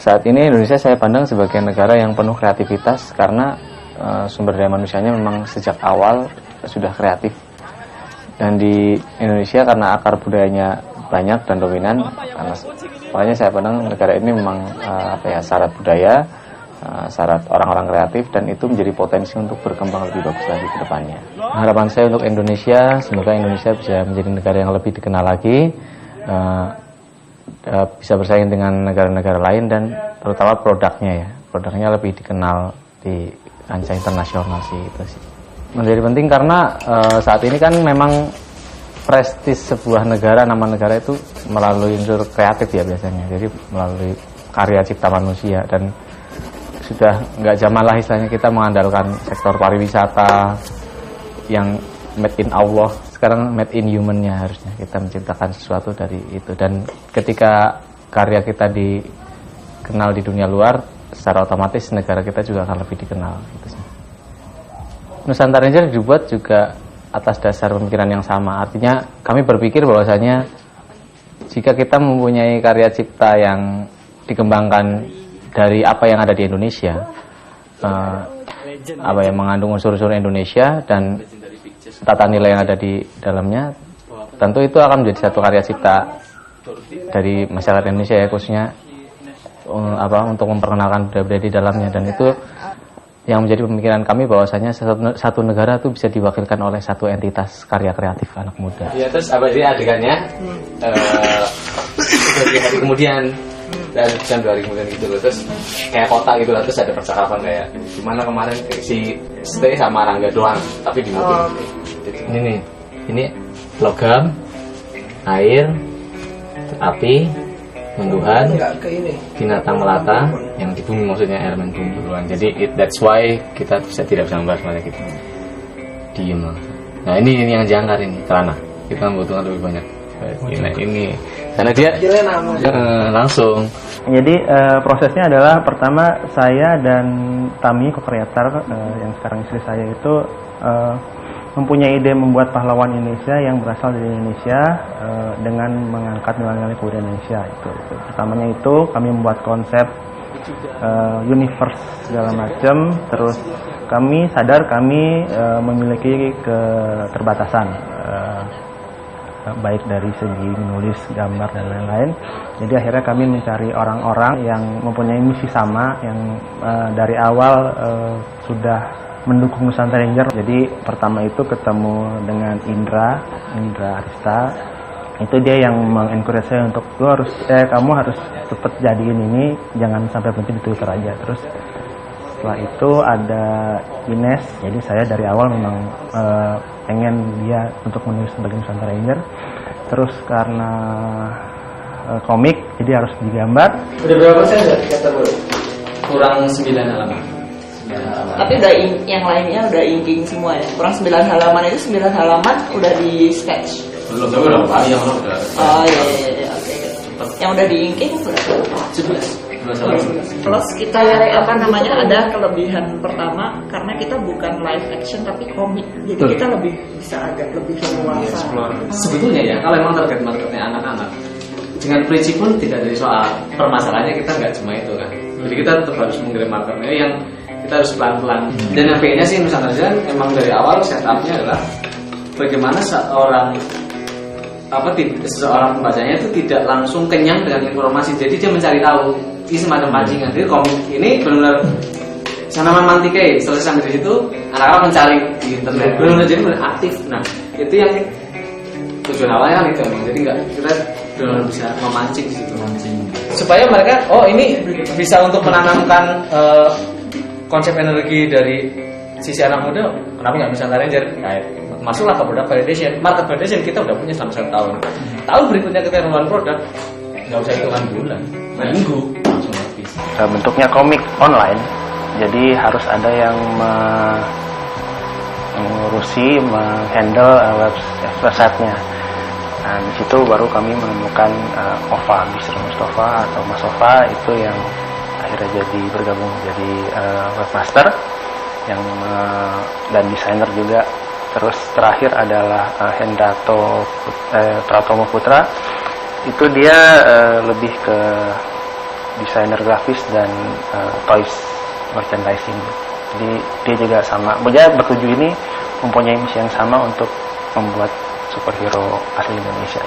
Saat ini Indonesia saya pandang sebagai negara yang penuh kreativitas karena sumber daya manusianya memang sejak awal sudah kreatif. Dan di Indonesia karena akar budayanya banyak dan dominan, makanya saya pandang negara ini memang syarat budaya, syarat orang-orang kreatif, dan itu menjadi potensi untuk berkembang lebih bagus lagi ke depannya. Harapan saya untuk Indonesia, semoga Indonesia bisa menjadi negara yang lebih dikenal lagi, bisa bersaing dengan negara-negara lain, dan terutama produknya lebih dikenal di kancah internasional sih, itu sih. Menjadi penting karena saat ini kan memang prestis sebuah negara, nama negara itu melalui unsur kreatif ya biasanya, jadi melalui karya cipta manusia, dan sudah nggak zaman lah istilahnya kita mengandalkan sektor pariwisata yang made in Allah, sekarang made in human-nya, harusnya kita menciptakan sesuatu dari itu. Dan ketika karya kita dikenal di dunia luar, secara otomatis negara kita juga akan lebih dikenal gitu sih. Nusantara Ranger dibuat juga atas dasar pemikiran yang sama, artinya kami berpikir bahwasanya jika kita mempunyai karya cipta yang dikembangkan dari apa yang ada di Indonesia, yang mengandung unsur-unsur Indonesia dan tata nilai yang ada di dalamnya, tentu itu akan menjadi satu karya cipta dari masyarakat Indonesia ya, khususnya untuk memperkenalkan budaya-budaya di dalamnya. Dan itu yang menjadi pemikiran kami bahwasanya satu negara itu bisa diwakilkan oleh satu entitas karya kreatif anak muda. Ya, terus adegannya 3 hari kemudian dan jam 2 hari kemudian gitu loh, terus kayak kota gitu lah, terus ada percakapan kayak gimana kemarin si stay sama Rangga doang tapi di mobil. Ini nih, ini logam, air, api, tumbuhan, binatang melata yang di bumi, maksudnya elemen tumbuhan. Jadi that's why kita tidak bisa membahas malah gitu diem. Nah ini yang jangkar ini celana, kita membutuhkan lebih banyak. Ini karena dia langsung. Jadi prosesnya adalah pertama saya dan Tami co-creator yang sekarang istri saya itu mempunyai ide membuat pahlawan Indonesia yang berasal dari Indonesia dengan mengangkat nilai-nilai kebudayaan Indonesia itu. Pertamanya itu kami membuat konsep universe segala macam, terus kami sadar kami memiliki keterbatasan baik dari segi menulis, gambar dan lain-lain. Jadi akhirnya kami mencari orang-orang yang mempunyai misi sama, yang dari awal sudah mendukung Nusantara Ranger. Jadi pertama itu ketemu dengan Indra Arista. Itu dia yang mengencourage saya untuk kamu harus cepet jadiin ini, jangan sampai berhenti di Twitter aja. Terus setelah itu ada Ines. Jadi saya dari awal memang pengen dia untuk menulis sebagai Nusantara Ranger. Terus karena komik, jadi harus digambar. Udah berapa persen chapter baru? Kurang 9 halaman. Tapi udah yang lainnya udah inking semua ya. Kurang 9 halaman itu 9 halaman udah di sketch. Belum yang udah. Oh iya, oke. Yang udah di inking berapa? 11. Plus kita ada kelebihan pertama karena kita bukan live action tapi komik, jadi kita lebih bisa agak lebih leluasa. Sebetulnya ya kalau emang target marketnya anak-anak, dengan prinsip pun tidak dari soal permasalahannya, kita nggak cuma itu kan. Jadi kita tetap harus menggiring marketnya yang kita harus pelan-pelan. Dan yang pengennya sih Nusantara emang dari awal setupnya adalah bagaimana seorang pembacanya itu tidak langsung kenyang dengan informasi, jadi dia mencari tahu. Ini semacam pancingan. Jadi komik ini benar-benar sanaman mantikai. Selesai sampai di situ, anak-anak mencari di internet. Benar-benar jadi aktif. Nah, itu yang tujuan awalnya kan itu. Jadi kita benar-benar bisa memancing di situ. Supaya mereka, ini bisa untuk menanamkan konsep energi dari sisi anak muda. Kenapa nggak Nusantara Ranger? Masuklah ke produk validation. Market validation kita udah punya selama 1 tahun. Tahun berikutnya kita ngeluarin produk, nggak usah hitungan bulan, minggu langsung habis. Bentuknya komik online, jadi harus ada yang mengurusi, menghandle website-nya. Nah, di situ baru kami menemukan Ova, Bisri Mustafa atau Mas Ova, itu yang akhirnya bergabung jadi webmaster dan desainer juga. Terus terakhir adalah Hendrato Pratomo Putra. Itu dia lebih ke desainer grafis dan toys merchandising. Jadi dia juga sama, dia bertujuh ini mempunyai misi yang sama untuk membuat superhero asli Indonesia.